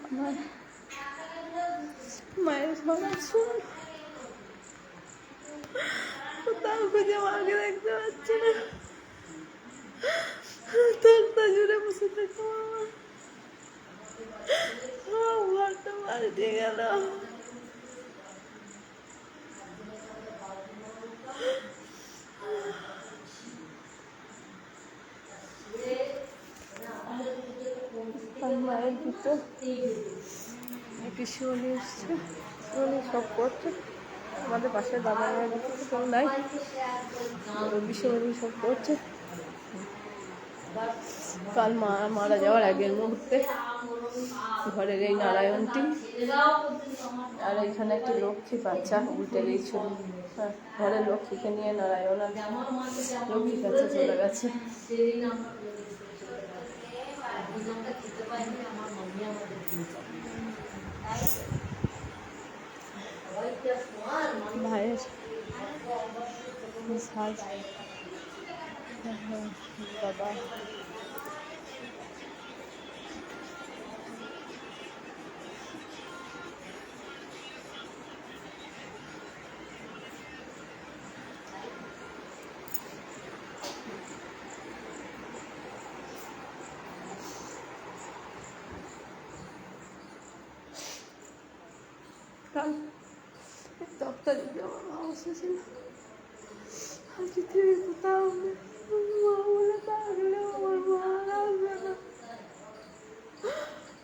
আমার মায়ের ঘর আছে, কোথাও খুঁজে মাকে দেখতে পাচ্ছি না। তক্তা জুড়ে বসে থাকো আমার ঘরটা পাল্টে গেল। মায়ের দুটো পিসিমণি এসছে, পিসিমণি সব করছে। আমাদের পাশে দাদা মায়ের দুটো কেউ নাই, পিসিমণি সব করছে। কাল মারা যাওয়ার আগের মুহূর্তে ঘরের এই নারায়ণটি আর এখানে একটি লক্ষ্মী বাচ্চা উল্টে গিয়েছিল। হ্যাঁ, ঘরের লক্ষ্মীকে নিয়ে নারায়ণ আর লক্ষ্মী বাচ্চা চলে গেছে। ভাইয়ের সাজ বাবা কাল দপ্তর দিতে আমার মা বসেছিল। আর পৃথিবীর কোথাও মা বলে থাকলেও আমার মা আসবে না।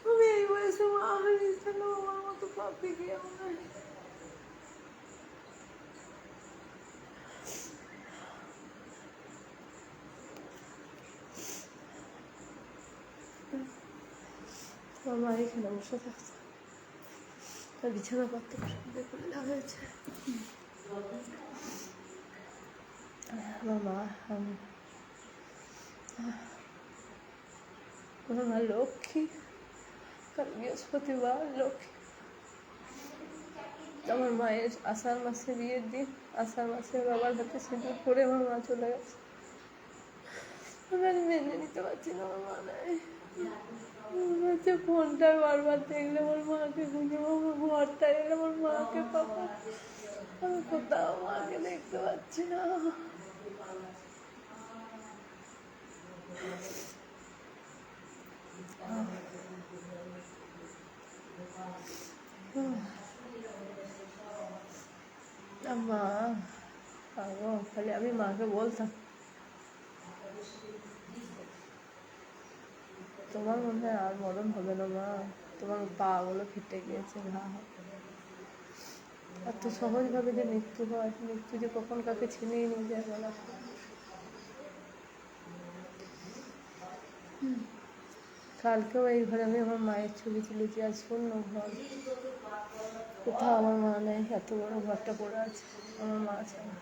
আমি এই বয়সে মা হারিয়েছিল, আমার মতো পাপি কেউ নাই। আমার মা এখানে বসে থাকতো, তার বিছানা পত্র দেখে দেওয়া হয়েছে। আমার মা লক্ষ্মী, কাল বৃহস্পতিবার লক্ষ্মী। আমার মায়ের আষাঢ় মাসে বিয়ের দিন, আষাঢ় মাসে বাবার হাতে সিঁদুর পরে আমার মা চলে গেছে। আমি মেনে নিতে পারছি না আমার মা নাই। হচ্ছে ফোনটা বারবার দেখলে আমার মাকে খুঁজে, আমার ঘরটা এলে আমার মাকে পাবো, আমি কোথাও মাকে দেখতে পাচ্ছি না। মা খালি আমি মাকে বলতাম, তোমার মনে হয় আর মরণ হবে না মা, তোমার পা গুলো ফেটে গিয়েছে, ঘা হবে। এত সহজভাবে যে মৃত্যু হয়, মৃত্যু যে কখন কাকে ছিনিয়ে নিয়ে যায় বলা। কালকেও এই ঘরে আমি আমার মায়ের ছবি তুলেছি, আজ শূন্য ঘর, কোথাও আমার মা নেই। এত বড় ঘরটা পড়ে আছে, আমার মা আছে না।